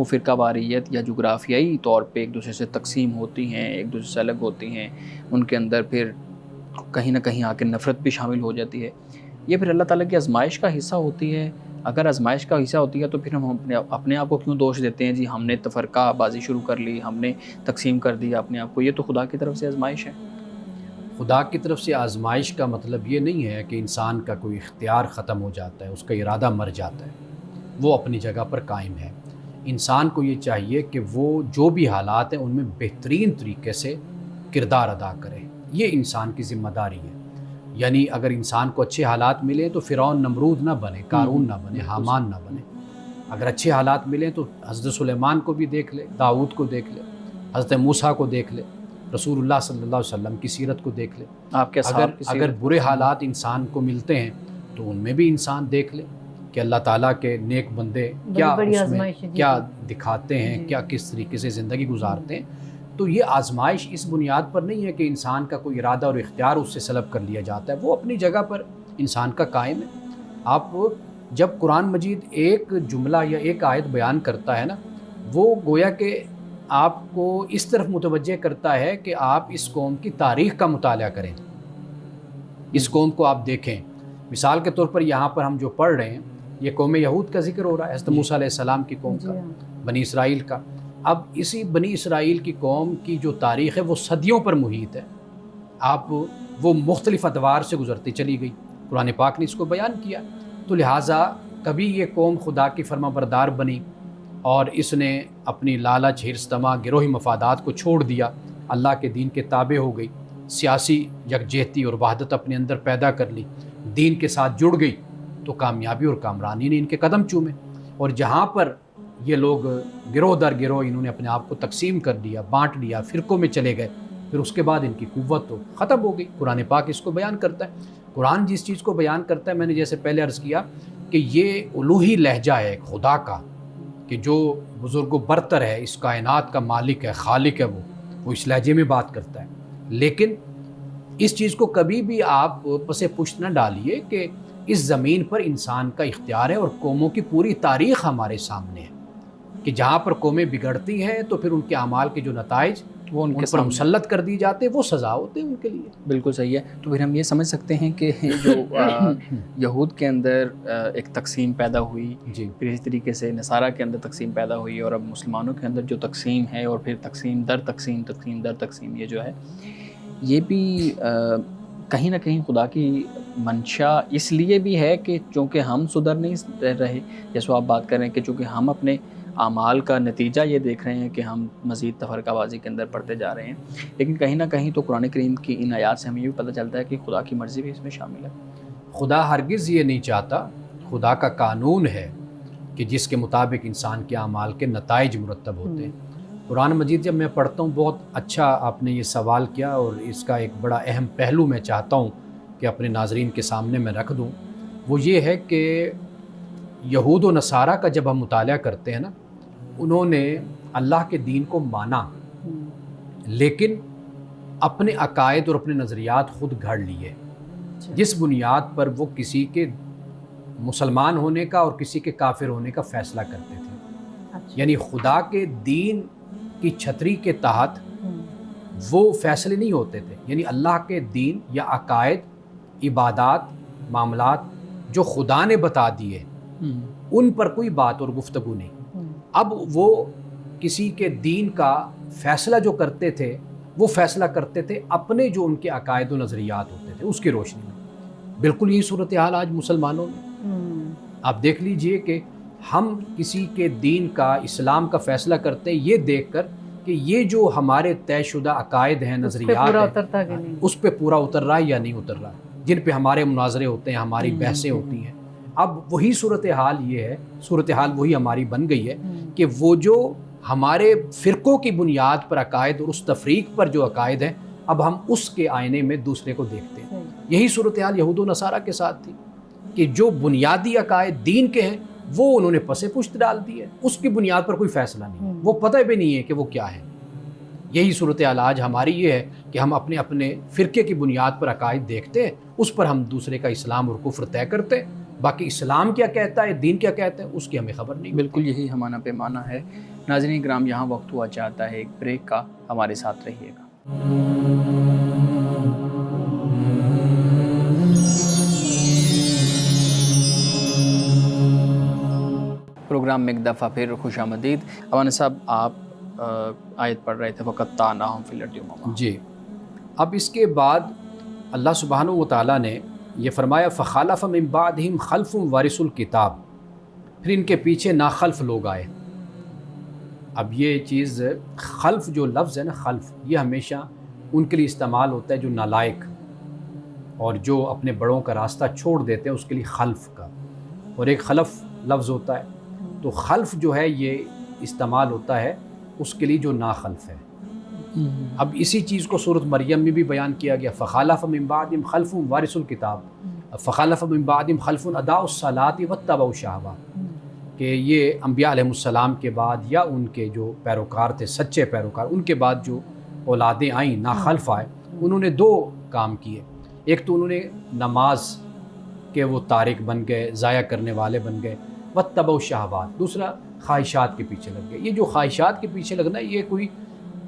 وہ فرقہ واریت یا جغرافیائی طور پہ ایک دوسرے سے تقسیم ہوتی ہیں، ایک دوسرے سے الگ ہوتی ہیں، ان کے اندر پھر کہیں نہ کہیں آ کے نفرت بھی شامل ہو جاتی ہے، یہ پھر اللہ تعالیٰ کی آزمائش کا حصہ ہوتی ہے؟ اگر آزمائش کا حصہ ہوتی ہے تو پھر ہم اپنے آپ کو کیوں دوش دیتے ہیں؟ جی ہم نے تفرقہ بازی شروع کر لی، ہم نے تقسیم کر دیا اپنے آپ کو، یہ تو خدا کی طرف سے آزمائش ہے۔ خدا کی طرف سے آزمائش کا مطلب یہ نہیں ہے کہ انسان کا کوئی اختیار ختم ہو جاتا ہے، اس کا ارادہ مر جاتا ہے، وہ اپنی جگہ پر قائم ہے۔ انسان کو یہ چاہیے کہ وہ جو بھی حالات ہیں ان میں بہترین طریقے سے کردار ادا کرے، یہ انسان کی ذمہ داری ہے۔ یعنی اگر انسان کو اچھے حالات ملیں تو فرعون نمرود نہ بنے، قارون نہ بنے، حامان نہ بنے۔ اگر اچھے حالات ملیں تو حضرت سلیمان کو بھی دیکھ لے، داؤد کو دیکھ لے، حضرت موسیٰ کو دیکھ لے، رسول اللہ صلی اللہ علیہ وسلم کی سیرت کو دیکھ لے۔ آپ کے اصحاب کی اگر سیرت۔ برے حالات انسان کو ملتے ہیں تو ان میں بھی انسان دیکھ لے کہ اللہ تعالیٰ کے نیک بندے کیا بڑی اس میں آزمائش ہے، جی کیا جی۔ دکھاتے ہیں، جی۔ کیا کس طریقے سے زندگی گزارتے ہیں۔ تو یہ آزمائش اس بنیاد پر نہیں ہے کہ انسان کا کوئی ارادہ اور اختیار اس سے سلب کر لیا جاتا ہے، وہ اپنی جگہ پر انسان کا قائم ہے۔ آپ جب قرآن مجید ایک جملہ یا ایک آیت بیان کرتا ہے نا، وہ گویا کہ آپ کو اس طرف متوجہ کرتا ہے کہ آپ اس قوم کی تاریخ کا مطالعہ کریں، اس قوم کو آپ دیکھیں۔ مثال کے طور پر یہاں پر ہم جو پڑھ رہے ہیں یہ قوم یہود کا ذکر ہو رہا ہے، حضرت موسیٰ علیہ السلام کی قوم کا، بنی اسرائیل کا۔ اب اسی بنی اسرائیل کی قوم کی جو تاریخ ہے وہ صدیوں پر محیط ہے، آپ وہ مختلف ادوار سے گزرتی چلی گئی، قرآن پاک نے اس کو بیان کیا۔ تو لہٰذا کبھی یہ قوم خدا کی فرما بردار بنی اور اس نے اپنی لالچ، حرص، طمع، گروہی مفادات کو چھوڑ دیا، اللہ کے دین کے تابع ہو گئی، سیاسی یکجہتی اور وحدت اپنے اندر پیدا کر لی، دین کے ساتھ جڑ گئی، تو کامیابی اور کامرانی نے ان کے قدم چومے۔ اور جہاں پر یہ لوگ گروہ در گروہ انہوں نے اپنے آپ کو تقسیم کر دیا، بانٹ لیا، فرقوں میں چلے گئے، پھر اس کے بعد ان کی قوت تو ختم ہو گئی۔ قرآن پاک اس کو بیان کرتا ہے۔ قرآن جس چیز کو بیان کرتا ہے، میں نے جیسے پہلے عرض کیا کہ یہ الوہی لہجہ ہے خدا کا، کہ جو بزرگ و برتر ہے، اس کائنات کا مالک ہے، خالق ہے، وہ اس لہجے میں بات کرتا ہے۔ لیکن اس چیز کو کبھی بھی آپ پس پشت نہ ڈالیے کہ اس زمین پر انسان کا اختیار ہے، اور قوموں کی پوری تاریخ ہمارے سامنے ہے کہ جہاں پر قومیں بگڑتی ہیں تو پھر ان کے اعمال کے جو نتائج وہ ان ان کے پر مسلط کر دی جاتے ہیں، وہ سزا ہوتے ہیں ان کے لیے۔ بالکل صحیح ہے۔ تو پھر ہم یہ سمجھ سکتے ہیں کہ جو یہود کے اندر ایک تقسیم پیدا ہوئی، جی، پھر اسی طریقے سے نصارہ کے اندر تقسیم پیدا ہوئی، اور اب مسلمانوں کے اندر جو تقسیم ہے، اور پھر تقسیم در تقسیم، تقسیم در تقسیم، یہ جو ہے یہ بھی کہیں نہ کہیں خدا کی منشا اس لیے بھی ہے کہ چونکہ ہم سدھر نہیں رہے، جیسے آپ بات کر رہے ہیں کہ چونکہ ہم اپنے اعمال کا نتیجہ یہ دیکھ رہے ہیں کہ ہم مزید تفرقہ بازی کے اندر پڑتے جا رہے ہیں، لیکن کہیں نہ کہیں تو قرآن کریم کی ان آیات سے ہمیں یہ بھی پتہ چلتا ہے کہ خدا کی مرضی بھی اس میں شامل ہے۔ خدا ہرگز یہ نہیں چاہتا، خدا کا قانون ہے کہ جس کے مطابق انسان کے اعمال کے نتائج مرتب ہوتے ہیں۔ قرآن مجید جب میں پڑھتا ہوں، بہت اچھا آپ نے یہ سوال کیا، اور اس کا ایک بڑا اہم پہلو میں چاہتا ہوں کہ اپنے ناظرین کے سامنے میں رکھ دوں، وہ یہ ہے کہ یہود و نصارہ کا جب ہم مطالعہ کرتے ہیں نا، انہوں نے اللہ کے دین کو مانا، لیکن اپنے عقائد اور اپنے نظریات خود گھڑ لیے، جس بنیاد پر وہ کسی کے مسلمان ہونے کا اور کسی کے کافر ہونے کا فیصلہ کرتے تھے۔ یعنی خدا کے دین کی چھتری کے تحت وہ فیصلے نہیں ہوتے تھے، یعنی اللہ کے دین یا عقائد، عبادات، معاملات جو خدا نے بتا دیے ان پر کوئی بات اور گفتگو نہیں۔ اب وہ کسی کے دین کا فیصلہ جو کرتے تھے، وہ فیصلہ کرتے تھے اپنے جو ان کے عقائد و نظریات ہوتے تھے اس کی روشنی میں۔ بالکل یہی صورتحال آج مسلمانوں میں۔ آپ دیکھ لیجئے کہ ہم کسی کے دین کا، اسلام کا فیصلہ کرتے ہیں یہ دیکھ کر کہ یہ جو ہمارے طے شدہ عقائد ہیں، نظریات ہیں، اس پہ پورا اتر رہا ہے یا نہیں اتر رہا، جن پہ ہمارے مناظرے ہوتے ہیں، ہماری بحثیں ہوتی ہیں۔ اب وہی صورتحال یہ ہے، صورتحال وہی ہماری بن گئی ہے کہ وہ جو ہمارے فرقوں کی بنیاد پر عقائد اور اس تفریق پر جو عقائد ہیں، اب ہم اس کے آئینے میں دوسرے کو دیکھتے ہیں۔ یہی صورتحال یہود و نصارہ کے ساتھ تھی کہ جو بنیادی عقائد دین کے ہیں وہ انہوں نے پس پشت ڈال دی ہے، اس کی بنیاد پر کوئی فیصلہ نہیں، وہ پتہ بھی نہیں ہے کہ وہ کیا ہے۔ یہی صورتحال آج ہماری یہ ہے کہ ہم اپنے اپنے فرقے کی بنیاد پر عقائد دیکھتے ہیں، اس پر ہم دوسرے کا اسلام اور کفر طے کرتے ہیں، باقی اسلام کیا کہتا ہے، دین کیا کہتا ہے، اس کی ہمیں خبر نہیں۔ بالکل یہی ہمارا پیمانہ ہے۔ ناظرین کرام، یہاں وقت ہوا چاہتا ہے ایک بریک کا، ہمارے ساتھ رہیے گا۔ پروگرام میں ایک دفعہ پھر خوش آمدید۔ مولانا صاحب، آپ آیت پڑھ رہے تھے وَقَطَّعْنَاهُمْ فِي الْأَرْضِ أُمَمًا۔ جی، اب اس کے بعد اللہ سبحانہ و تعالیٰ نے یہ فرمایا فَخَلَفَ مِن بَعْدِهِمْ خَلْفٌ وَارِثُو الْکِتَابَ، پھر ان کے پیچھے ناخلف لوگ آئے۔ اب یہ چیز خلف جو لفظ ہے نا، خلف، یہ ہمیشہ ان کے لیے استعمال ہوتا ہے جو نالائق اور جو اپنے بڑوں کا راستہ چھوڑ دیتے ہیں، اس کے لیے خلف کا، اور ایک خلف لفظ ہوتا ہے، تو خلف جو ہے یہ استعمال ہوتا ہے اس کے لیے جو ناخلف ہے۔ اب اسی چیز کو سورۃ مریم میں بھی بیان کیا گیا، فخلف من بعدہم خلف وارثوا الکتاب، فخلف من بعدہم خلف اضاعوا الصلاۃ واتبعوا الشہوات، کہ یہ انبیاء علیہ السلام کے بعد یا ان کے جو پیروکار تھے، سچے پیروکار، ان کے بعد جو اولادیں آئیں، ناخلف آئے، انہوں نے دو کام کیے۔ ایک تو انہوں نے نماز کے وہ تارک بن گئے، ضائع کرنے والے بن گئے، واتبعوا الشہوات، دوسرا خواہشات کے پیچھے لگ گئے۔ یہ جو خواہشات کے پیچھے لگنا، یہ کوئی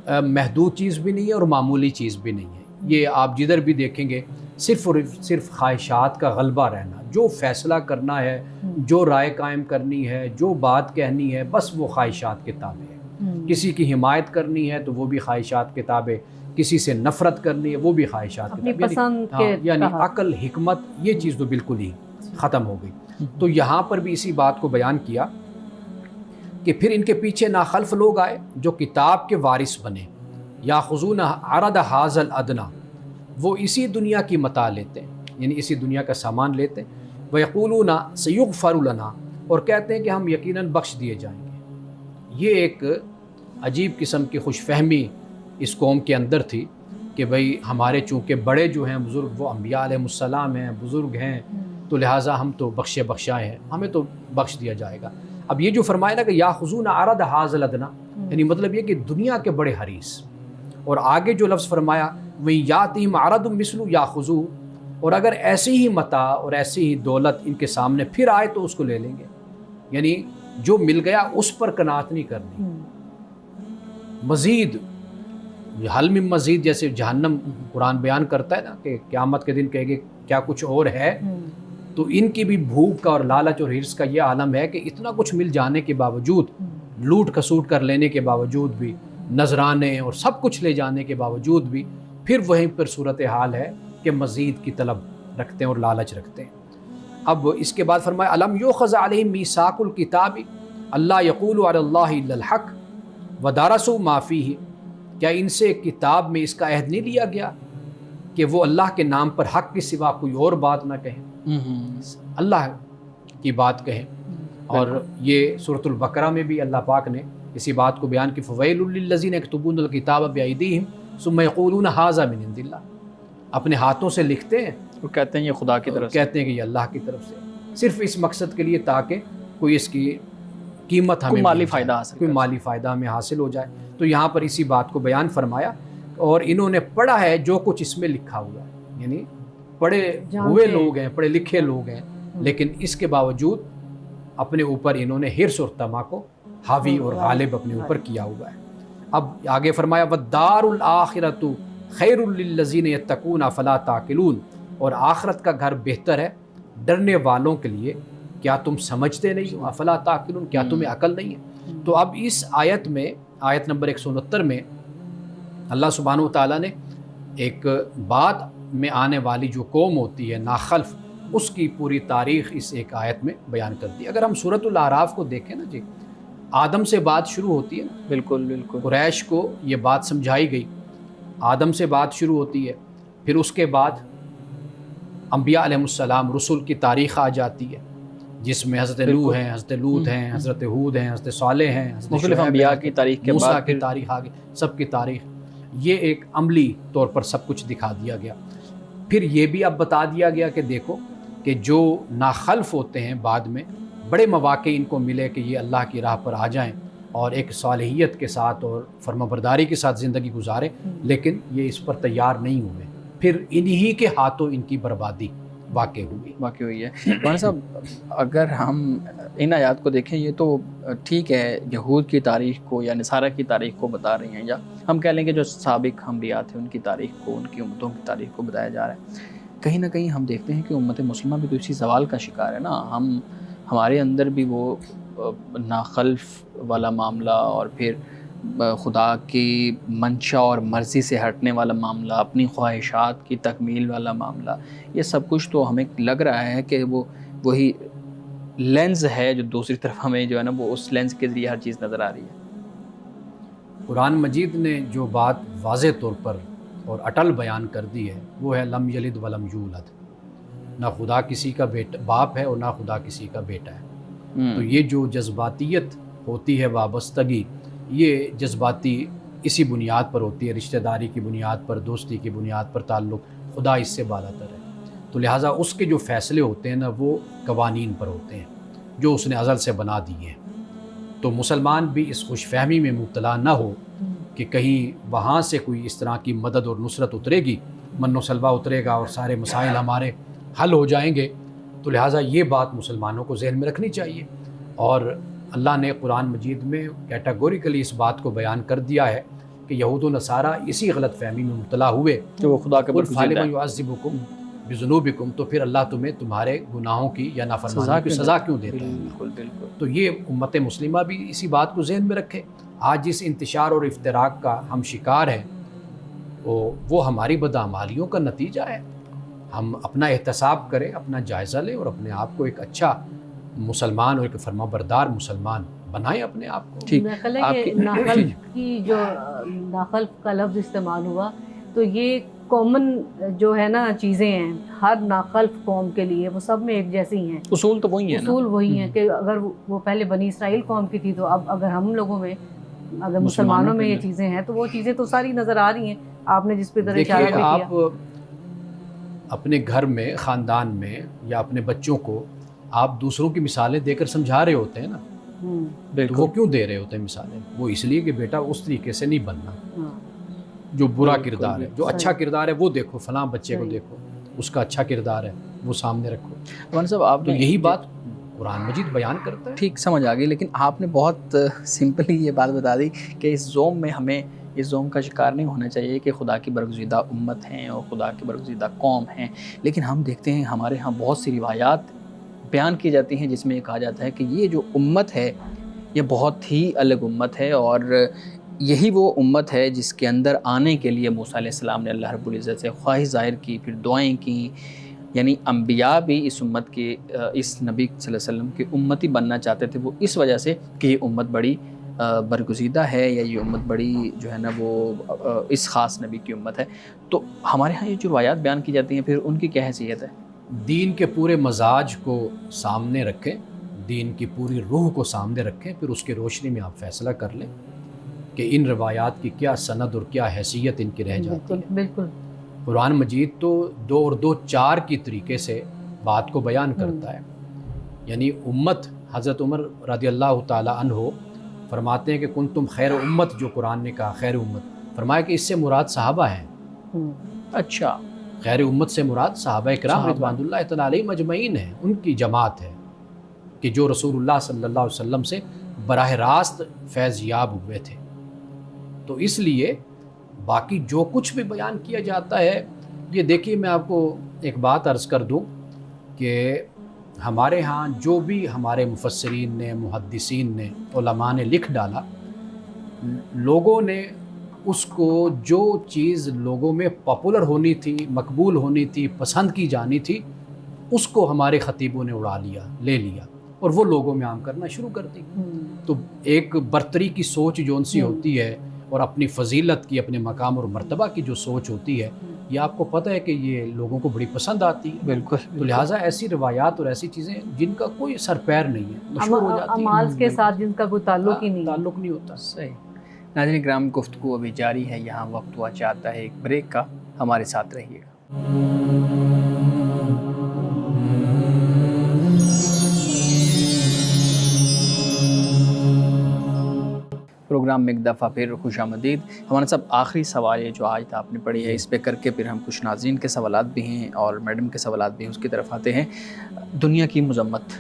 محدود چیز بھی نہیں ہے اور معمولی چیز بھی نہیں ہے۔ یہ آپ جدھر بھی دیکھیں گے صرف اور صرف خواہشات کا غلبہ رہنا، جو فیصلہ کرنا ہے، جو رائے قائم کرنی ہے، جو بات کہنی ہے، بس وہ خواہشات کے تابع ہے۔ کسی کی حمایت کرنی ہے تو وہ بھی خواہشات کے تابع، کسی سے نفرت کرنی ہے وہ بھی خواہشات کے تابع، یعنی عقل، حکمت، یہ چیز تو بالکل ہی ختم ہو گئی۔ تو یہاں پر بھی اسی بات کو بیان کیا کہ پھر ان کے پیچھے ناخلف لوگ آئے جو کتاب کے وارث بنے، یاخذون عرض ھذا الادنی، وہ اسی دنیا کی متاع لیتے ہیں، یعنی اسی دنیا کا سامان لیتے ہیں، ویقولون سیغفر لنا، اور کہتے ہیں کہ ہم یقیناً بخش دیے جائیں گے۔ یہ ایک عجیب قسم کی خوش فہمی اس قوم کے اندر تھی کہ بھئی ہمارے چونکہ بڑے جو ہیں بزرگ وہ انبیاء علیہ السلام ہیں، بزرگ ہیں، تو لہٰذا ہم تو بخشے بخشائے ہیں، ہمیں تو بخش دیا جائے گا۔ اب یہ جو فرمایا نا کہ یاخذون عرض ھذا الادنی، یعنی مطلب یہ کہ دنیا کے بڑے حریص، اور آگے جو لفظ فرمایا وَإِن یَأْتِهِمْ عَرَضٌ مِثْلُهُ یَأْخُذُوهُ، اور اگر ایسی ہی متاع اور ایسی ہی دولت ان کے سامنے پھر آئے تو اس کو لے لیں گے، یعنی جو مل گیا اس پر قناعت نہیں کرنی، مزید حل من مزید، جیسے جہنم قرآن بیان کرتا ہے نا کہ قیامت کے دن کہے گے کیا کچھ اور ہے، تو ان کی بھی بھوک کا اور لالچ اور حرص کا یہ عالم ہے کہ اتنا کچھ مل جانے کے باوجود، لوٹ کھسوٹ کر لینے کے باوجود بھی، نذرانے اور سب کچھ لے جانے کے باوجود بھی، پھر وہیں پر صورتحال ہے کہ مزید کی طلب رکھتے ہیں اور لالچ رکھتے ہیں۔ اب اس کے بعد فرمایا الم یؤخذ علیہم میثاق الکتاب اللہ یقولوا علی اللہ الا الحق ودرسوا ما فیہ، کیا ان سے کتاب میں اس کا عہد نہیں لیا گیا کہ وہ اللہ کے نام پر حق کے سوا کوئی اور بات نہ کہیں، اللہ کی بات کہیں۔ اور یہ سورۃ البقرہ میں بھی اللہ پاک نے اسی بات کو بیان کی فویل للذین یکتبون الکتاب بایدیہم ثم یقولون ھذا من عند اللہ، اپنے ہاتھوں سے لکھتے ہیں اور کہتے ہیں یہ خدا کی طرف سے، کہتے ہیں کہ یہ اللہ کی طرف سے، صرف اس مقصد کے لیے تاکہ کوئی اس کی قیمت ہمیں کوئی مالی مل جائے، فائدہ حاصل کوئی کر مالی فائدہ ہمیں حاصل ہو جائے۔ تو یہاں پر اسی بات کو بیان فرمایا، اور انہوں نے پڑھا ہے جو کچھ اس میں لکھا ہوا ہے، یعنی پڑھے ہوئے لوگ ہیں، پڑھے لکھے لوگ ہیں، لیکن اس کے باوجود اپنے اوپر انہوں نے حرص اور طمع کو حاوی اور غالب اپنے اوپر کیا ہوا ہے۔ اب آگے فرمایا وَالدَّارُ الْآخِرَةُ خَيْرٌ لِلَّذِينَ يَتَّقُونَ فَلَا تَعْقِلُونَ، اور آخرت کا گھر بہتر ہے ڈرنے والوں کے لیے، کیا تم سمجھتے نہیں ہو؟ افلا تعقلون، کیا تمہیں عقل نہیں ہے؟ تو اب اس آیت میں، آیت نمبر 169 میں اللہ سبحانہ وتعالیٰ نے ایک بعد میں آنے والی جو قوم ہوتی ہے ناخلف، اس کی پوری تاریخ اس ایک آیت میں بیان کر دی۔ اگر ہم سورۃ الاعراف کو دیکھیں نا جی، آدم سے بات شروع ہوتی ہے نا، بالکل بالکل، قریش کو یہ بات سمجھائی گئی، آدم سے بات شروع ہوتی ہے، پھر اس کے بعد انبیاء علیہ السلام رسول کی تاریخ آ جاتی ہے، جس میں حضرت نوح ہیں، حضرت لوط ہیں، حضرت ہود ہیں، حضرت صالح ہیں، حضرت مختلف شعیب انبیاء ہیں، کی تاریخ کے موسیٰ بعد کی تاریخ آگے، سب کی تاریخ، یہ ایک عملی طور پر سب کچھ دکھا دیا گیا۔ پھر یہ بھی اب بتا دیا گیا کہ دیکھو کہ جو ناخلف ہوتے ہیں بعد میں بڑے مواقع ان کو ملے کہ یہ اللہ کی راہ پر آ جائیں اور ایک صالحیت کے ساتھ اور فرمانبرداری کے ساتھ زندگی گزارے، لیکن یہ اس پر تیار نہیں ہوئے، پھر انہی کے ہاتھوں ان کی بربادی، واقع ہوئی ہے۔ مولانا صاحب اگر ہم ان آیات کو دیکھیں یہ تو ٹھیک ہے یہود کی تاریخ کو یا نصارہ کی تاریخ کو بتا رہی ہیں، یا ہم کہہ لیں کہ جو سابق انبیاء تھے ان کی تاریخ کو، ان کی امتوں کی تاریخ کو بتایا جا رہا ہے۔ کہیں نہ کہیں ہم دیکھتے ہیں کہ امت مسلمہ بھی تو اسی زوال کا شکار ہے نا، ہمارے اندر بھی وہ ناخلف والا معاملہ اور پھر خدا کی منشا اور مرضی سے ہٹنے والا معاملہ، اپنی خواہشات کی تکمیل والا معاملہ، یہ سب کچھ تو ہمیں لگ رہا ہے کہ وہی لینز ہے جو دوسری طرف ہمیں جو ہے نا وہ اس لینز کے ذریعے ہر چیز نظر آ رہی ہے۔ قرآن مجید نے جو بات واضح طور پر اور اٹل بیان کر دی ہے وہ ہے لم یلد ولم یولد، نہ خدا کسی کا باپ ہے اور نہ خدا کسی کا بیٹا ہے۔ تو یہ جو جذباتیت ہوتی ہے، وابستگی، یہ جذباتی اسی بنیاد پر ہوتی ہے، رشتہ داری کی بنیاد پر، دوستی کی بنیاد پر تعلق، خدا اس سے بالا تر ہے۔ تو لہٰذا اس کے جو فیصلے ہوتے ہیں نا وہ قوانین پر ہوتے ہیں جو اس نے ازل سے بنا دیے ہیں۔ تو مسلمان بھی اس خوش فہمی میں مبتلا نہ ہو کہ کہیں وہاں سے کوئی اس طرح کی مدد اور نصرت اترے گی، من و سلوہ اترے گا اور سارے مسائل ہمارے حل ہو جائیں گے۔ تو لہٰذا یہ بات مسلمانوں کو ذہن میں رکھنی چاہیے، اور اللہ نے قرآن مجید میں کیٹاگوریکلی اس بات کو بیان کر دیا ہے کہ یہود و نصارہ اسی غلط فہمی میں مبتلا ہوئے کہ وہ خدا کے برگزیدہ فَلِمَ يُعَذِّبُكُم بِذُنُوبِكُم، تو پھر اللہ تمہیں تمہارے گناہوں کی یا نافرمانی کی سزا کیوں دیتا ہے؟ بالکل بالکل۔ تو یہ امت مسلمہ بھی اسی بات کو ذہن میں رکھے۔ آج جس انتشار اور افتراق کا ہم شکار ہیں وہ ہماری بدعمالیوں کا نتیجہ ہے۔ ہم اپنا احتساب کریں، اپنا جائزہ لیں اور اپنے آپ کو ایک اچھا مسلمان اور ایک فرما بردار مسلمان بنائیں اپنے آپ کو۔ ٹھیک، میرا خیال ہے کہ ناخلف کی جو ناخلف کا لفظ استعمال ہوا تو یہ کامن جو ہے نا چیزیں ہیں ہر ناخلف قوم کے لیے، وہ سب میں ایک جیسی ہیں، اصول تو وہی ہیں نا، اصول وہی ہیں کہ اگر وہ پہلے بنی اسرائیل قوم کی تھی تو اب اگر ہم لوگوں میں، اگر مسلمانوں میں یہ چیزیں ہیں تو وہ چیزیں تو ساری نظر آ رہی ہیں۔ آپ نے جس پہ ذرا اشارہ دیکھیے، کیا، آپ اپنے گھر میں، خاندان میں یا اپنے بچوں کو آپ دوسروں کی مثالیں دے کر سمجھا رہے ہوتے ہیں نا، تو وہ کیوں دے رہے ہوتے ہیں مثالیں؟ وہ اس لیے کہ بیٹا اس طریقے سے نہیں بننا، جو برا کردار ہے، جو اچھا کردار ہے وہ دیکھو، فلاں بچے کو دیکھو، اس کا اچھا کردار ہے وہ سامنے رکھو۔ مولانا صاحب آپ تو یہی بات قرآن مجید بیان کرتا ہے۔ ٹھیک سمجھ آ گئی، لیکن آپ نے بہت سمپلی یہ بات بتا دی کہ اس زوم میں ہمیں اس زوم کا شکار نہیں ہونا چاہیے کہ خدا کی برگزیدہ امت ہیں اور خدا کی برگزیدہ قوم ہیں، لیکن ہم دیکھتے ہیں ہمارے ہاں بہت سی روایات بیان کی جاتی ہیں جس میں یہ کہا جاتا ہے کہ یہ جو امت ہے یہ بہت ہی الگ امت ہے، اور یہی وہ امت ہے جس کے اندر آنے کے لیے موسیٰ علیہ السلام نے اللہ رب العزت سے خواہش ظاہر کی، پھر دعائیں کی، یعنی انبیاء بھی اس امت کے، اس نبی صلی اللہ علیہ وسلم کی امتی بننا چاہتے تھے، وہ اس وجہ سے کہ یہ امت بڑی برگزیدہ ہے، یا یہ امت بڑی جو ہے نا وہ اس خاص نبی کی امت ہے۔ تو ہمارے ہاں یہ جو روایات بیان کی جاتی ہیں پھر ان کی کیا حیثیت ہے؟ دین کے پورے مزاج کو سامنے رکھیں، دین کی پوری روح کو سامنے رکھیں، پھر اس کی روشنی میں آپ فیصلہ کر لیں کہ ان روایات کی کیا سند اور کیا حیثیت ان کی رہ جاتی ہے۔ بالکل قرآن مجید تو 2 اور 2 4 کی طریقے سے بات کو بیان کرتا ہے۔ یعنی امت، حضرت عمر رضی اللہ تعالی عنہ فرماتے ہیں کہ کنتم خیر امت، جو قرآن نے کہا خیر امت، فرمایا کہ اس سے مراد صحابہ ہیں۔ اچھا، خیر امت سے مراد صحابہ کرام رضوان اللہ تعالی علیہم اجمعین ہیں، ان کی جماعت ہے کہ جو رسول اللہ صلی اللہ علیہ وسلم سے براہ راست فیض یاب ہوئے تھے۔ تو اس لیے باقی جو کچھ بھی بیان کیا جاتا ہے، یہ دیکھیے میں آپ کو ایک بات عرض کر دوں کہ ہمارے ہاں جو بھی ہمارے مفسرین نے، محدثین نے، علماء نے لکھ ڈالا، لوگوں نے اس کو جو چیز لوگوں میں پاپولر ہونی تھی، مقبول ہونی تھی، پسند کی جانی تھی، اس کو ہمارے خطیبوں نے اڑا لیا، لے لیا اور وہ لوگوں میں عام کرنا شروع کر دی۔ تو ایک برتری کی سوچ جو ان سی ہوتی ہے اور اپنی فضیلت کی، اپنے مقام اور مرتبہ کی جو سوچ ہوتی ہے، یہ آپ کو پتہ ہے کہ یہ لوگوں کو بڑی پسند آتی ہے۔ بالکل۔ تو لہٰذا ایسی روایات اور ایسی چیزیں جن کا کوئی سر پیر نہیں ہے، مشہور ہو جاتی ہیں، اعمال کے ساتھ جن کا کوئی تعلق ہی نہیں ہے۔ تعلق نہیں ہوتا۔ صحیح۔ ناظرین کرام، گفتگو ابھی جاری ہے، یہاں وقت ہوا چاہتا ہے ایک بریک کا، ہمارے ساتھ رہیے گا۔ پروگرام میں ایک دفعہ پھر خوش آمدید. ہمارا سب آخری سوال یہ جو آج تھا آپ نے پڑھی ہے، اس پہ کر کے پھر ہم کچھ ناظرین کے سوالات بھی ہیں اور میڈم کے سوالات بھی ہیں، اس کی طرف آتے ہیں. دنیا کی مذمت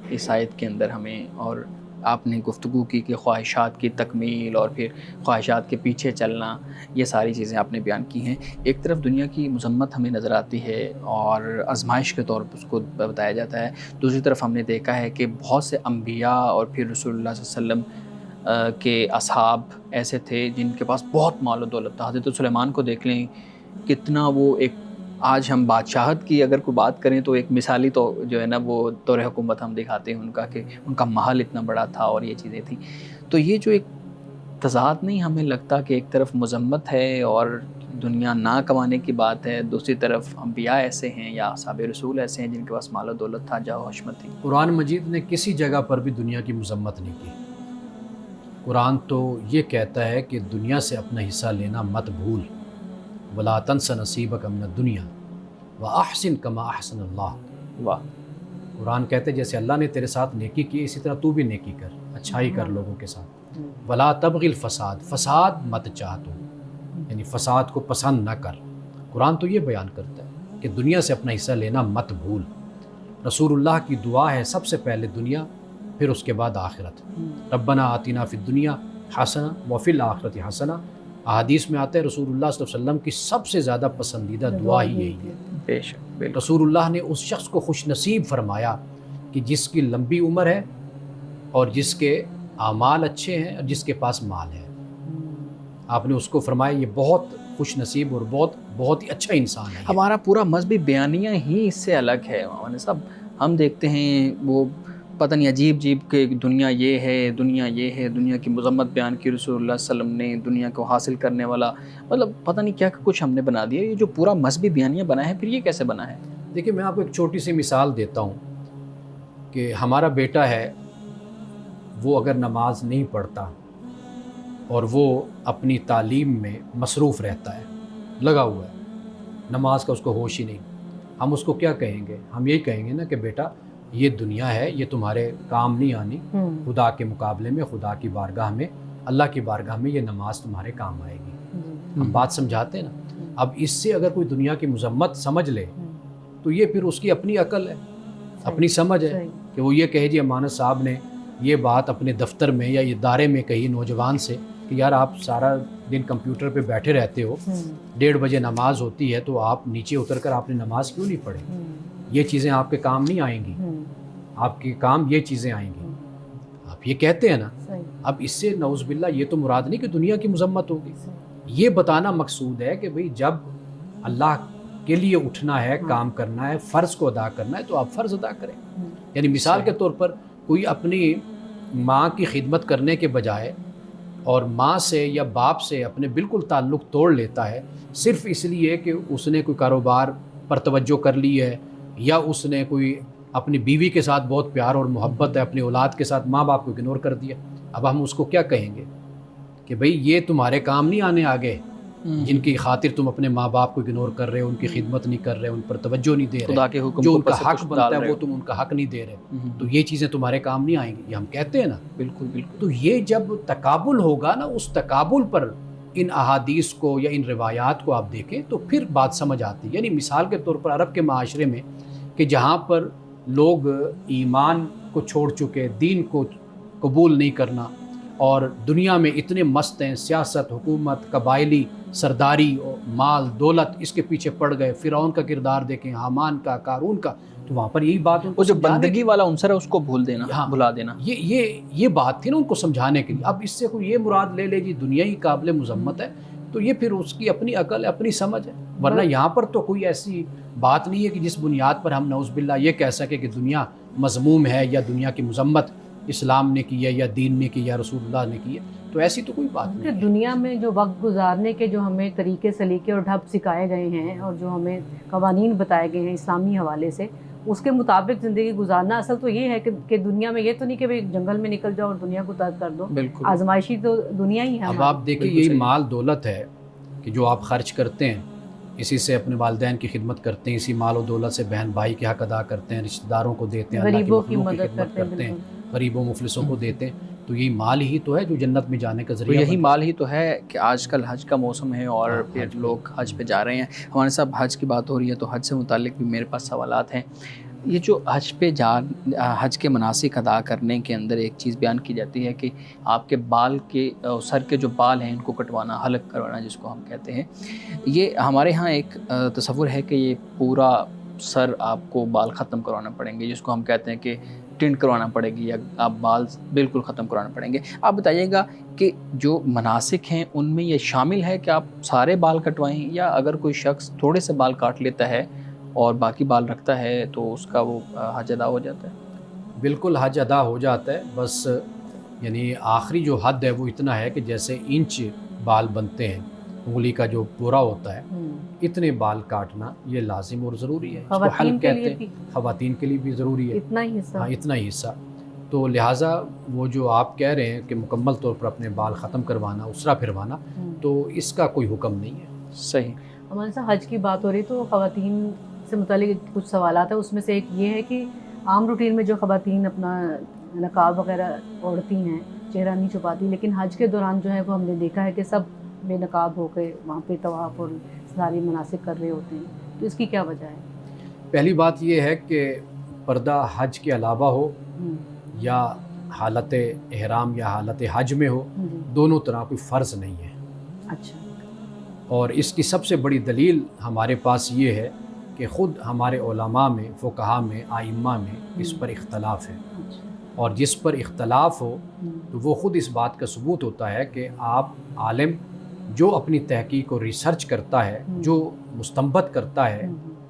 اس آیت کے اندر ہمیں، اور آپ نے گفتگو کی کہ خواہشات کی تکمیل اور پھر خواہشات کے پیچھے چلنا، یہ ساری چیزیں آپ نے بیان کی ہیں. ایک طرف دنیا کی مذمت ہمیں نظر آتی ہے اور آزمائش کے طور پر اس کو بتایا جاتا ہے، دوسری طرف ہم نے دیکھا ہے کہ بہت سے انبیاء اور پھر رسول اللہ صلی اللہ علیہ وسلم کے اصحاب ایسے تھے جن کے پاس بہت مال و دولت تھا. حضرت سلیمان کو دیکھ لیں، کتنا وہ ایک، آج ہم بادشاہت کی اگر کوئی بات کریں تو ایک مثالی تو جو ہے نا وہ دور حکومت ہم دکھاتے ہیں ان کا، کہ ان کا محل اتنا بڑا تھا اور یہ چیزیں تھیں. تو یہ جو ایک تضاد نہیں ہمیں لگتا کہ ایک طرف مذمت ہے اور دنیا نہ کمانے کی بات ہے، دوسری طرف انبیاء ایسے ہیں یا اصحاب رسول ایسے ہیں جن کے پاس مال و دولت تھا، جاہ و حشمت تھی. قرآن مجید نے کسی جگہ پر بھی دنیا کی مذمت نہیں کی. قرآن تو یہ کہتا ہے کہ دنیا سے اپنا حصہ لینا مت بھول، وَلَا تَنْسَ نَصِيبَكَ مِنَ الدُّنْيَا وَأَحْسِنْ كَمَا أَحْسَنَ اللَّهُ. واہ. قرآن کہتے ہیں جیسے اللہ نے تیرے ساتھ نیکی کی اسی طرح تو بھی نیکی کر، اچھائی کر لوگوں کے ساتھ. وَلَا تَبْغِ الْفَسَاد، فساد مت چاہ تو، یعنی فساد کو پسند نہ کر. قرآن تو یہ بیان کرتا ہے کہ دنیا سے اپنا حصہ لینا مت بھول. رسول اللہ کی دعا ہے سب سے پہلے دنیا، پھر اس کے بعد آخرت. ربنا آتنا فی الدنیا حسنہ وفی الآخرت حسنہ. احادیث میں آتا ہے رسول اللہ صلی اللہ علیہ وسلم کی سب سے زیادہ پسندیدہ دعا ہی یہی ہے. بے شک بالکل. رسول اللہ نے اس شخص کو خوش نصیب فرمایا کہ جس کی لمبی عمر ہے اور جس کے اعمال اچھے ہیں اور جس کے پاس مال ہے. آپ نے اس کو فرمایا یہ بہت خوش نصیب اور بہت ہی اچھا انسان ہے. ہمارا پورا مذہبی بیانیہ ہی اس سے الگ ہے. ہم دیکھتے ہیں وہ پتہ نہیں عجیب کہ دنیا یہ ہے، دنیا یہ ہے، دنیا کی مذمت بیان کی رسول اللہ صلی اللہ علیہ وسلم نے، دنیا کو حاصل کرنے والا، مطلب پتہ نہیں کیا کچھ ہم نے بنا دیا. یہ جو پورا مذہبی بیانیہ بنا ہے، پھر یہ کیسے بنا ہے؟ دیکھیں میں آپ کو ایک چھوٹی سی مثال دیتا ہوں کہ ہمارا بیٹا ہے، وہ اگر نماز نہیں پڑھتا اور وہ اپنی تعلیم میں مصروف رہتا ہے، لگا ہوا ہے، نماز کا اس کو ہوش ہی نہیں، ہم اس کو کیا کہیں گے؟ ہم یہی کہیں گے نا کہ بیٹا یہ دنیا ہے، یہ تمہارے کام نہیں آنی. خدا کے مقابلے میں، خدا کی بارگاہ میں، اللہ کی بارگاہ میں یہ نماز تمہارے کام آئے گی. ہم بات سمجھاتے ہیں نا. اب اس سے اگر کوئی دنیا کی مذمت سمجھ لے تو یہ پھر اس کی اپنی عقل ہے، اپنی سمجھ ہے کہ وہ یہ کہے جی امانت صاحب نے یہ بات اپنے دفتر میں یا ادارے میں کہی نوجوان سے کہ یار آپ سارا دن کمپیوٹر پہ بیٹھے رہتے ہو، 1:30 بجے نماز ہوتی ہے تو آپ نیچے اتر کر آپ نے نماز کیوں نہیں پڑھی؟ یہ چیزیں آپ کے کام نہیں آئیں گی، آپ کے کام یہ چیزیں آئیں گی. آپ یہ کہتے ہیں نا. اب اس سے نعوذ باللہ یہ تو مراد نہیں کہ دنیا کی مذمت ہوگی. یہ بتانا مقصود ہے کہ بھئی جب اللہ کے لیے اٹھنا ہے، کام کرنا ہے، فرض کو ادا کرنا ہے تو آپ فرض ادا کریں. یعنی مثال کے طور پر کوئی اپنی ماں کی خدمت کرنے کے بجائے اور ماں سے یا باپ سے اپنے بالکل تعلق توڑ لیتا ہے صرف اس لیے کہ اس نے کوئی کاروبار پر توجہ کر لی ہے یا اس نے کوئی اپنی بیوی کے ساتھ بہت پیار اور محبت ہے، اپنی اولاد کے ساتھ ماں باپ کو اگنور کر دیا. اب ہم اس کو کیا کہیں گے کہ بھئی یہ تمہارے کام نہیں آنے آگے، جن کی خاطر تم اپنے ماں باپ کو اگنور کر رہے ہو، ان کی خدمت نہیں کر رہے، ان پر توجہ نہیں دے رہے، خدا کے حکم جو کو ان کا پس حق پش بنتا ڈال ہے رہے وہ ہو. تم ان کا حق نہیں دے رہے، تو یہ چیزیں تمہارے کام نہیں آئیں گی. یہ ہم کہتے ہیں نا. بالکل بالکل. تو یہ جب تقابل ہوگا نا، اس تقابل پر ان احادیث کو یا ان روایات کو آپ دیکھیں تو پھر بات سمجھ آتی ہے. یعنی مثال کے طور پر عرب کے معاشرے میں کہ جہاں پر لوگ ایمان کو چھوڑ چکے، دین کو قبول نہیں کرنا اور دنیا میں اتنے مست ہیں، سیاست، حکومت، قبائلی سرداری اور مال دولت اس کے پیچھے پڑ گئے. فرعون کا کردار دیکھیں، حامان کا، قارون کا. تو وہاں پر یہی بات ان کو وہ جو سمجھانے بندگی والا عنصر ہے اس کو بھول دینا، بھلا دینا. یہ بات تھی نا ان کو سمجھانے کے لیے. اب اس سے کوئی یہ مراد لے جی دنیا ہی قابل مذمت ہے تو یہ پھر اس کی اپنی عقل ہے، اپنی سمجھ ہے. ورنہ یہاں پر تو کوئی ایسی بات نہیں ہے کہ جس بنیاد پر ہم نعوذ باللہ یہ کہہ سکے کہ دنیا مذموم ہے یا دنیا کی مذمت اسلام نے کی ہے یا دین نے کی یا رسول اللہ نے کی ہے. تو ایسی تو کوئی بات نہیں ہے. دنیا میں جو وقت گزارنے کے جو ہمیں طریقے سلیقے اور ڈھب سکھائے گئے ہیں اور جو ہمیں قوانین بتائے گئے ہیں اسلامی حوالے سے، اس کے مطابق زندگی گزارنا. اصل تو یہ ہے کہ دنیا میں یہ تو نہیں کہ بھئی جنگل میں نکل جاؤ اور دنیا کو ترک کر دو. بالکل. آزمائشی تو دنیا ہی ہے. اب آپ دیکھیں یہی مال دولت ہے کہ جو آپ خرچ کرتے ہیں، اسی سے اپنے والدین کی خدمت کرتے ہیں، اسی مال و دولت سے بہن بھائی کے حق ادا کرتے ہیں، رشتہ داروں کو دیتے ہیں، غریبوں اللہ کی کی مدد خدمت کرتے ہیں، غریبوں مفلسوں کو دیتے ہیں. تو یہی مال ہی تو ہے جو جنت میں جانے کا تو ذریعہ یہی بنتا مال ہی تو ہے کہ آج کل حج کا موسم ہے اور پھر لوگ حج پہ جا رہے ہیں. ہمارے صاحب حج کی بات ہو رہی ہے تو حج سے متعلق بھی میرے پاس سوالات ہیں. یہ جو حج پہ حج کے مناسک ادا کرنے کے اندر ایک چیز بیان کی جاتی ہے کہ آپ کے بال کے سر کے جو بال ہیں ان کو کٹوانا، حلق کروانا جس کو ہم کہتے ہیں. یہ ہمارے ہاں ایک تصور ہے کہ یہ پورا سر آپ کو بال ختم کروانا پڑیں گے، جس کو ہم کہتے ہیں کہ ٹنٹ کروانا پڑے گی یا آپ بال بالکل ختم کروانا پڑیں گے. آپ بتائیے گا کہ جو مناسک ہیں ان میں یہ شامل ہے کہ آپ سارے بال کٹوائیں، یا اگر کوئی شخص تھوڑے سے بال کاٹ لیتا ہے اور باقی بال رکھتا ہے تو اس کا وہ حج ادا ہو جاتا ہے؟ بالکل حج ادا ہو جاتا ہے، بس یعنی آخری جو حد ہے وہ اتنا ہے کہ جیسے انچ بال بنتے ہیں، انگلی کا جو پورا ہوتا ہے اتنے بال کاٹنا یہ لازم اور ضروری ہے. اس کو خواتین حلق کے کہتے لیے ہیں. بھی خواتین کے لیے بھی ضروری ہے، اتنا ہی حصہ. ہاں اتنا ہی حصہ. تو لہٰذا وہ جو آپ کہہ رہے ہیں کہ مکمل طور پر اپنے بال ختم کروانا، اسرا پھروانا، تو اس کا کوئی حکم نہیں ہے. صحیح. ہمارے ساتھ حج کی بات ہو رہی تو خواتین سے متعلق کچھ سوالات ہیں. اس میں سے ایک یہ ہے کہ عام روٹین میں جو خواتین اپنا نقاب وغیرہ اوڑھتی ہیں، چہرہ نہیں چھپاتی، لیکن حج کے دوران جو ہے وہ ہم نے دیکھا ہے کہ سب بے نقاب ہو کے وہاں پہ طواف اور ساری مناسک کر رہے ہوتے ہیں. تو اس کی کیا وجہ ہے؟ پہلی بات یہ ہے کہ پردہ حج کے علاوہ ہو یا حالت احرام یا حالت حج میں ہو، دونوں طرح کوئی فرض نہیں ہے. اچھا. اور اس کی سب سے بڑی دلیل ہمارے پاس یہ ہے کہ خود ہمارے علماء میں، فقہاء میں، ائمہ میں اس پر اختلاف ہے. اور جس پر اختلاف ہو تو وہ خود اس بات کا ثبوت ہوتا ہے کہ آپ عالم جو اپنی تحقیق اور ریسرچ کرتا ہے، جو مستنبط کرتا ہے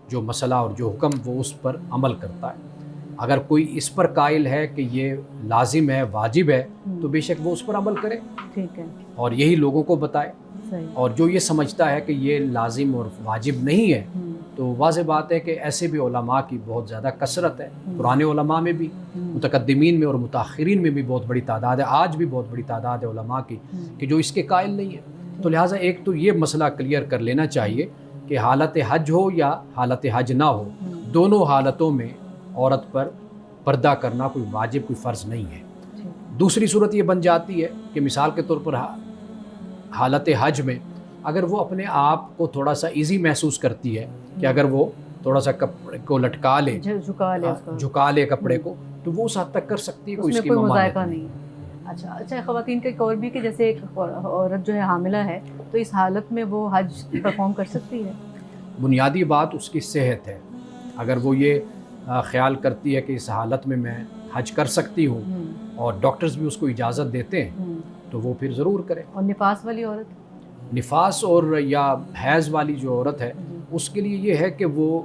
جو مسئلہ اور جو حکم، وہ اس پر عمل کرتا ہے. اگر کوئی اس پر قائل ہے کہ یہ لازم ہے، واجب ہے، تو بے شک وہ اس پر عمل کرے. ٹھیک ہے. اور یہی لوگوں کو بتائے. صحیح. اور جو یہ سمجھتا ہے کہ یہ لازم اور واجب نہیں ہے، تو واضح بات ہے کہ ایسے بھی علماء کی بہت زیادہ کثرت ہے. پرانے علماء میں بھی، متقدمین میں اور متاخرین میں بھی بہت بڑی تعداد ہے. آج بھی بہت بڑی تعداد ہے علماء کی کہ جو اس کے قائل نہیں ہے. تو لہٰذا ایک تو یہ مسئلہ کلیئر کر لینا چاہیے کہ حالت حج ہو یا حالت حج نہ ہو، دونوں حالتوں میں عورت پر پردہ کرنا کوئی واجب، کوئی فرض نہیں ہے. دوسری صورت یہ بن جاتی ہے کہ مثال کے طور پر حالت حج میں اگر وہ اپنے آپ کو تھوڑا سا ایزی محسوس کرتی ہے کہ اگر وہ تھوڑا سا کپڑے کو لٹکا لے، جھکا لے کپڑے کو، تو وہ اس حد تک کر سکتی ہے. اس میں کوئی مذائقہ نہیں ہے. اچھا خواتین کا ایک اور بھی کہ جیسے ایک عورت جو ہے حاملہ ہے تو اس حالت میں وہ حج پرفارم کر سکتی ہے؟ بنیادی بات اس کی صحت ہے. اگر وہ یہ خیال کرتی ہے کہ اس حالت میں میں حج کر سکتی ہوں اور ڈاکٹرز بھی اس کو اجازت دیتے ہیں تو وہ پھر ضرور کرے. اور نفاس والی عورت؟ نفاس اور یا حیض والی جو عورت ہے اس کے لیے یہ ہے کہ وہ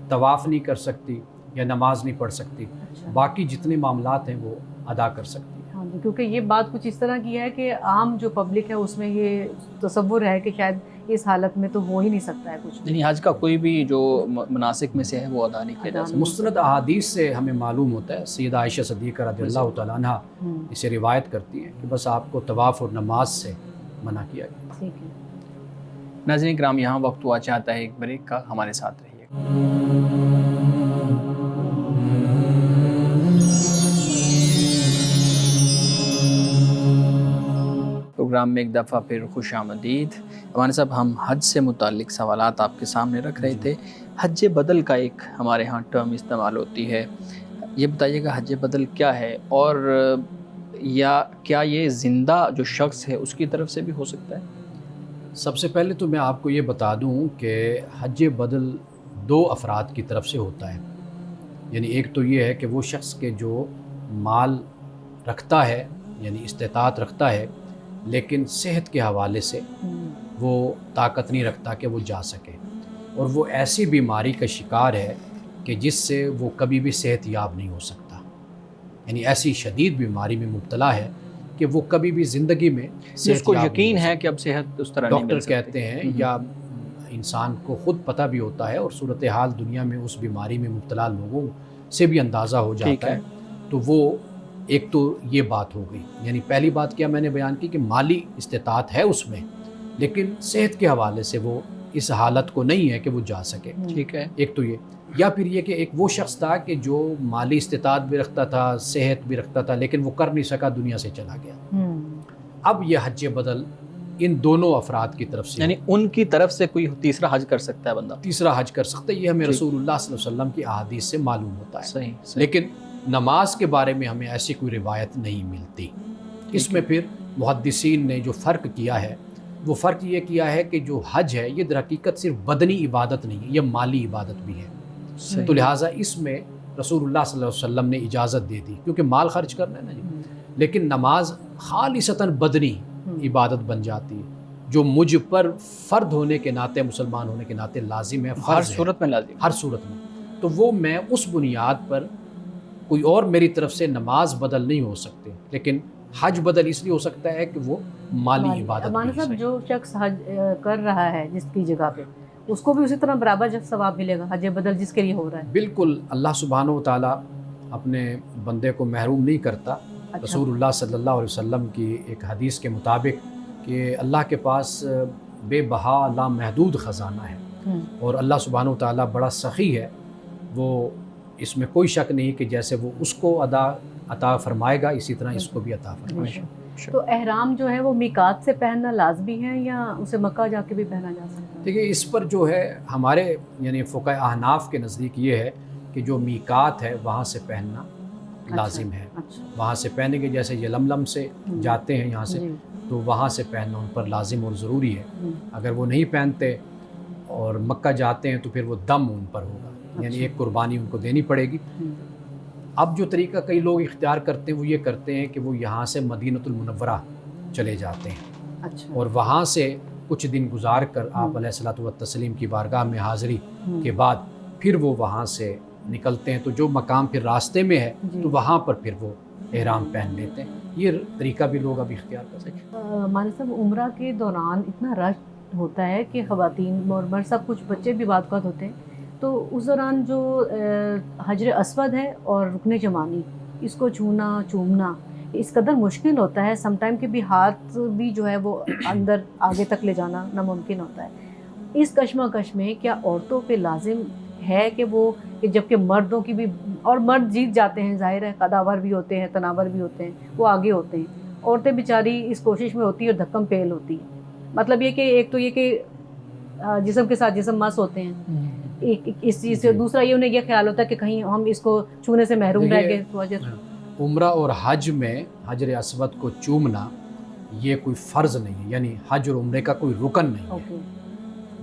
طواف نہیں کر سکتی یا نماز نہیں پڑھ سکتی. باقی جتنے معاملات ہیں وہ ادا کر سکتی ہے. ہاں جی، کیونکہ یہ بات کچھ اس طرح کی ہے کہ عام جو پبلک ہے اس میں یہ تصور ہے کہ شاید اس حالت میں تو ہو ہی نہیں سکتا ہے کچھ. یعنی حج کا کوئی بھی جو مناسک میں سے ہے وہ ادا نہیں کیا جا سکتا. مستند احادیث سے ہمیں معلوم ہوتا ہے، سیدہ عائشہ صدیقہ رضی اللہ تعالیٰ عنہ اسے روایت کرتی ہے کہ بس آپ کو طواف اور نماز سے منع کیا گیا. ٹھیک ہے. ناظرین کرام، یہاں وقت ہوا چاہتا ہے ایک بریک کا، ہمارے ساتھ رہیے. پروگرام میں ایک دفعہ پھر خوش آمدید. ہمارے صاحب، ہم حج سے متعلق سوالات آپ کے سامنے رکھ رہے تھے. حج بدل کا ایک ہمارے ہاں ٹرم استعمال ہوتی ہے، یہ بتائیے گا حج بدل کیا ہے، اور یا کیا یہ زندہ جو شخص ہے اس کی طرف سے بھی ہو سکتا ہے؟ سب سے پہلے تو میں آپ کو یہ بتا دوں کہ حج بدل دو افراد کی طرف سے ہوتا ہے. یعنی ایک تو یہ ہے کہ وہ شخص کے جو مال رکھتا ہے، یعنی استطاعت رکھتا ہے، لیکن صحت کے حوالے سے وہ طاقت نہیں رکھتا کہ وہ جا سکے، اور وہ ایسی بیماری کا شکار ہے کہ جس سے وہ کبھی بھی صحت یاب نہیں ہو سکتا. یعنی ایسی شدید بیماری میں مبتلا ہے کہ وہ کبھی بھی زندگی میں اس کو یقین ہے کہ اب صحت اس طرح نہیں مل سکتی. ڈاکٹر کہتے ہیں یا انسان کو خود پتہ بھی ہوتا ہے، اور صورتحال دنیا میں اس بیماری میں مبتلا لوگوں سے بھی اندازہ ہو جاتا ہے. تو وہ ایک تو یہ بات ہو گئی. یعنی پہلی بات کیا میں نے بیان کی کہ مالی استطاعت ہے اس میں، لیکن صحت کے حوالے سے وہ اس حالت کو نہیں ہے کہ وہ جا سکے. ٹھیک ہے. ایک تو یہ. یا پھر یہ کہ ایک وہ شخص تھا کہ جو مالی استطاعت بھی رکھتا تھا، صحت بھی رکھتا تھا، لیکن وہ کر نہیں سکا، دنیا سے چلا گیا۔ اب یہ حج بدل ان دونوں افراد کی طرف سے، یعنی ان کی طرف سے کوئی تیسرا حج کر سکتا ہے بندہ، تیسرا حج کر سکتا ہے، یہ ہمیں رسول اللہ صلی اللہ علیہ وسلم کی احادیث سے معلوم ہوتا ہے۔ صحیح۔ لیکن نماز کے بارے میں ہمیں ایسی کوئی روایت نہیں ملتی۔ اس میں پھر محدثین نے جو فرق کیا ہے، وہ فرق یہ کیا ہے کہ جو حج ہے یہ در حقیقت صرف بدنی عبادت نہیں ہے، یہ مالی عبادت بھی ہے۔ تو لہٰذا اس میں رسول اللہ صلی اللہ علیہ وسلم نے اجازت دے دی، کیونکہ مال خرچ کرنا ہے نا جی۔ لیکن نماز خالصتاً بدنی عبادت بن جاتی ہے، جو مجھ پر فرد ہونے کے ناطے، مسلمان ہونے کے ناطے لازم ہے، ہر فرض ہے، صورت میں لازم، ہر صورت میں۔ تو وہ میں اس بنیاد پر کوئی اور میری طرف سے نماز بدل نہیں ہو سکتے، لیکن حج بدل اس لیے ہو سکتا ہے کہ وہ مالی عبادت مولانا بھی ہے۔ صاحب، جو شخص حج کر رہا ہے جس کی جگہ پہ، اس کو بھی اسی طرح برابر ثواب ملے گا، حج بدل جس کے لیے ہو رہا ہے؟ بالکل، اللہ سبحانہ و تعالیٰ اپنے بندے کو محروم نہیں کرتا۔ رسول اللہ صلی اللہ علیہ وسلم کی ایک حدیث کے مطابق کہ اللہ کے پاس بے بہا لامحدود خزانہ ہے، اور اللہ سبحانہ و تعالیٰ بڑا سخی ہے، وہ اس میں کوئی شک نہیں کہ جیسے وہ اس کو عطا فرمائے گا اسی طرح اس کو بھی عطا فرمائے گا۔ تو احرام جو ہے وہ میقات سے پہننا لازمی ہے یا اسے مکہ جا کے بھی پہنا جا سکتا ہے؟ دیکھیے، اس پر جو ہے ہمارے یعنی فقہ احناف کے نزدیک یہ ہے کہ جو میقات ہے وہاں سے پہننا لازم ہے۔ وہاں سے پہنیں گے، جیسے یہ لملم سے جاتے ہیں یہاں سے، تو وہاں سے پہننا ان پر لازم اور ضروری ہے۔ اگر وہ نہیں پہنتے اور مکہ جاتے ہیں تو پھر وہ دم ان پر ہوگا، یعنی ایک قربانی ان کو دینی پڑے گی۔ اب جو طریقہ کئی لوگ اختیار کرتے ہیں وہ یہ کرتے ہیں کہ وہ یہاں سے مدینۃ المنورہ چلے جاتے ہیں، اور وہاں سے کچھ دن گزار کر آپ علیہ الصلوۃ والتسلیم کی بارگاہ میں حاضری کے بعد پھر وہ وہاں سے نکلتے ہیں، تو جو مقام پھر راستے میں ہے تو وہاں پر پھر وہ احرام پہن لیتے ہیں۔ یہ طریقہ بھی لوگ اب اختیار کر سکتے ہیں۔ مولانا صاحب، عمرہ کے دوران اتنا رش ہوتا ہے کہ خواتین اور مرد سب کچھ، بچے بھی بعض اوقات ہوتے ہیں، تو اس دوران جو حجر اسود ہے اور رکن یمانی، اس کو چھونا چومنا اس قدر مشکل ہوتا ہے سم ٹائم کہ بھی ہاتھ بھی جو ہے وہ اندر آگے تک لے جانا ناممکن ہوتا ہے۔ اس کشمکش میں کیا عورتوں پہ لازم ہے کہ وہ، کہ جبکہ مردوں کی بھی، اور مرد جیت جاتے ہیں، ظاہر ہے قداور بھی ہوتے ہیں، تناور بھی ہوتے ہیں، وہ آگے ہوتے ہیں، عورتیں بیچاری اس کوشش میں ہوتی ہیں اور دھکم پیل ہوتی ہیں؟ مطلب یہ کہ ایک تو یہ کہ جسم کے ساتھ جسم مس ہوتے ہیں، ایک اس چیز سے، دوسرا یہ انہیں یہ خیال ہوتا ہے کہ کہیں ہم اس کو چھونے سے محروم رہ گئے تو اجر۔ عمرہ اور حج میں حجر اسود کو چومنا یہ کوئی فرض نہیں ہے، یعنی حج اور عمرے کا کوئی رکن نہیں ہے۔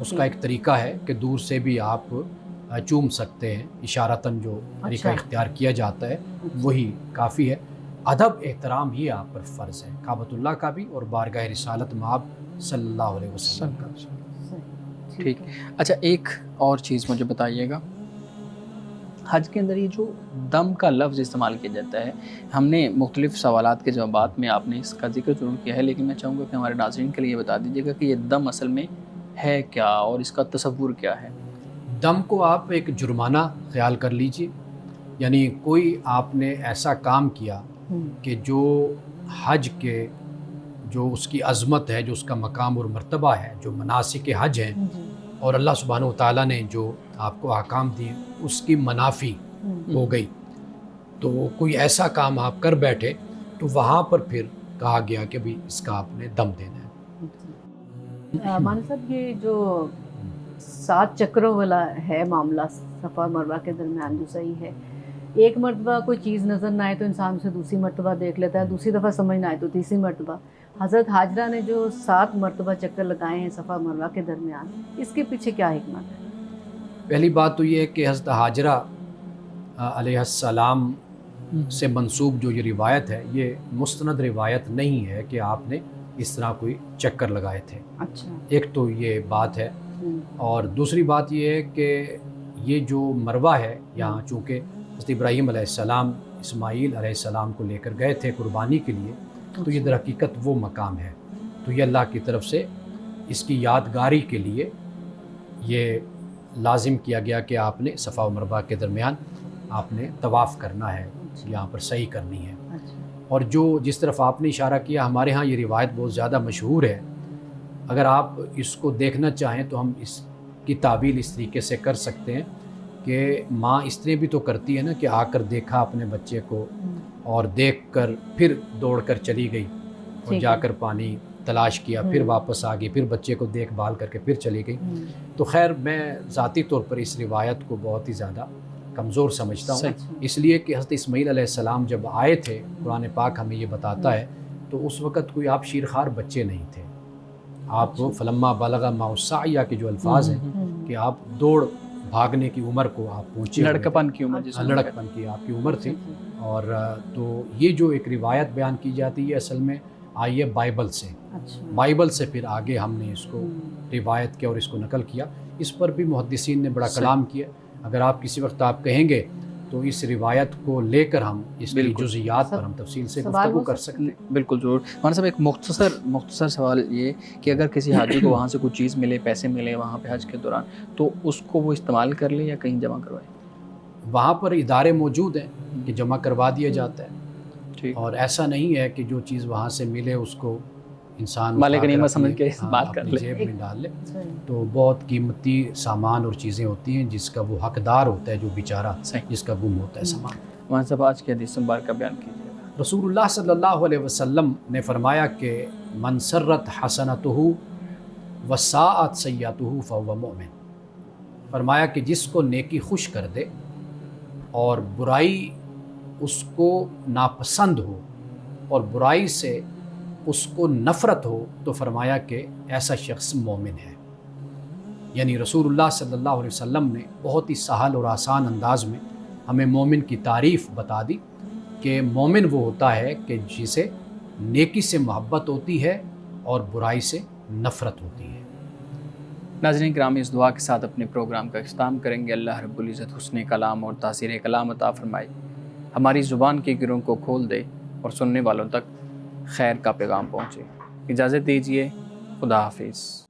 اس کا ایک طریقہ ہے کہ دور سے بھی آپ چوم سکتے ہیں، اشارتاً جو طریقہ اختیار کیا جاتا ہے وہی کافی ہے۔ ادب احترام یہ آپ پر فرض ہے، کعبۃ اللہ کا بھی اور بارگاہ رسالت مآب صلی اللہ علیہ وسلم کا بھی۔ ٹھیک۔ اچھا، ایک اور چیز مجھے بتائیے گا، حج کے اندر یہ جو دم کا لفظ استعمال کیا جاتا ہے، ہم نے مختلف سوالات کے جوابات میں آپ نے اس کا ذکر ضرور کیا ہے، لیکن میں چاہوں گا کہ ہمارے ناظرین کے لیے بتا دیجیے گا کہ یہ دم اصل میں ہے کیا اور اس کا تصور کیا ہے؟ دم کو آپ ایک جرمانہ خیال کر لیجئے، یعنی کوئی آپ نے ایسا کام کیا کہ جو حج کے جو اس کی عظمت ہے، جو اس کا مقام اور مرتبہ ہے، جو مناسک حج ہیں، اور اللہ سبحانہ و تعالیٰ نے جو آپ کو احکام دیے اس کی منافی ہو گئی، تو کوئی ایسا کام آپ کر بیٹھے تو وہاں پر پھر کہا گیا کہ بھی اس کا آپ نے دم دینا ہے۔ مولانا صاحب، یہ جو 7 چکروں والا ہے معاملہ صفا مروہ کے درمیان جو صحیح ہے، ایک مرتبہ کوئی چیز نظر نہ آئے تو انسان اسے دوسری مرتبہ دیکھ لیتا ہے، دوسری دفعہ سمجھ نہ آئے تو تیسری مرتبہ۔ حضرت حاجرہ نے جو 7 مرتبہ چکر لگائے ہیں صفا مروہ کے درمیان، اس کے پیچھے کیا حکمت ہے؟ پہلی بات تو یہ ہے کہ حضرت حاجرہ علیہ السلام سے منسوب جو یہ روایت ہے، یہ مستند روایت نہیں ہے کہ آپ نے اس طرح کوئی چکر لگائے تھے۔ اچھا، ایک تو یہ بات ہے، اور دوسری بات یہ ہے کہ یہ جو مروہ ہے یہاں، چونکہ حضرت ابراہیم علیہ السلام اسماعیل علیہ السلام کو لے کر گئے تھے قربانی کے لیے، تو یہ در حقیقت وہ مقام ہے، تو یہ اللہ کی طرف سے اس کی یادگاری کے لیے یہ لازم کیا گیا کہ آپ نے صفا و مروہ کے درمیان آپ نے طواف کرنا ہے، یہاں پر صحیح کرنی ہے۔ اور جو جس طرف آپ نے اشارہ کیا، ہمارے ہاں یہ روایت بہت زیادہ مشہور ہے، اگر آپ اس کو دیکھنا چاہیں تو ہم اس کی تعبیل اس طریقے سے کر سکتے ہیں کہ ماں اس طرح بھی تو کرتی ہے نا کہ آ کر دیکھا اپنے بچے کو اور دیکھ کر پھر دوڑ کر چلی گئی اور ٹھیک جا ہے۔ کر پانی تلاش کیا، پھر واپس آ گئی، پھر بچے کو دیکھ بھال کر کے پھر چلی گئی۔ تو خیر میں ذاتی طور پر اس روایت کو بہت ہی زیادہ کمزور سمجھتا ہوں، صحیح۔ اس لیے کہ حضرت اسماعیل علیہ السلام جب آئے تھے، قرآن پاک ہمیں یہ بتاتا ہے، تو اس وقت کوئی آپ شیرخوار بچے نہیں تھے۔ آپ فلما بلغ معه السعی کے جو الفاظ ہیں کہ آپ دوڑ بھاگنے کی عمر کو آپ پہنچے ہوئے تھے۔ لڑکپن کی عمر جس میں لڑکپن کی آپ کی عمر تھی۔ اور تو یہ جو ایک روایت بیان کی جاتی ہے اصل میں آئی ہے بائبل سے، بائبل سے پھر آگے ہم نے اس کو روایت کیا اور اس کو نقل کیا۔ اس پر بھی محدثین نے بڑا کلام کیا۔ اگر آپ کسی وقت آپ کہیں گے تو اس روایت کو لے کر ہم اس کی جزئیات پر ہم تفصیل سے گفتگو کر سکتے ہیں۔ بالکل ضرور۔ مولانا صاحب ایک مختصر سوال یہ کہ اگر کسی حاجی کو وہاں سے کوئی چیز ملے، پیسے ملے وہاں پہ حج کے دوران، تو اس کو وہ استعمال کر لے یا کہیں جمع کروائے؟ وہاں پر ادارے موجود ہیں کہ جمع کروا دیا جاتا ہے، اور ایسا نہیں ہے کہ جو چیز وہاں سے ملے اس کو انسان مالک غنیمت سمجھ کے بات کر لے، جیب میں ڈال لے۔ تو بہت قیمتی سامان اور چیزیں ہوتی ہیں جس کا وہ حقدار ہوتا ہے، جو بیچارہ جس کا گم ہوتا ہے سامان۔ مولانا صاحب آج کی حدیث مبارکہ کا بیان کیجیے۔ رسول اللہ صلی اللہ علیہ وسلم نے فرمایا کہ من سرت حسنتہ وساءت سیئتہ فہو مؤمن۔ فرمایا کہ جس کو نیکی خوش کر دے اور برائی اس کو ناپسند ہو اور برائی سے اس کو نفرت ہو، تو فرمایا کہ ایسا شخص مومن ہے۔ یعنی رسول اللہ صلی اللہ علیہ وسلم نے بہت ہی سہل اور آسان انداز میں ہمیں مومن کی تعریف بتا دی کہ مومن وہ ہوتا ہے کہ جسے نیکی سے محبت ہوتی ہے اور برائی سے نفرت ہوتی ہے۔ ناظرین گرامی، اس دعا کے ساتھ اپنے پروگرام کا اختتام کریں گے۔ اللہ رب العزت حسن کلام اور تاثیر کلام عطا فرمائے، ہماری زبان کے گروں کو کھول دے اور سننے والوں تک خیر کا پیغام پہنچے۔ اجازت دیجیے، خدا حافظ۔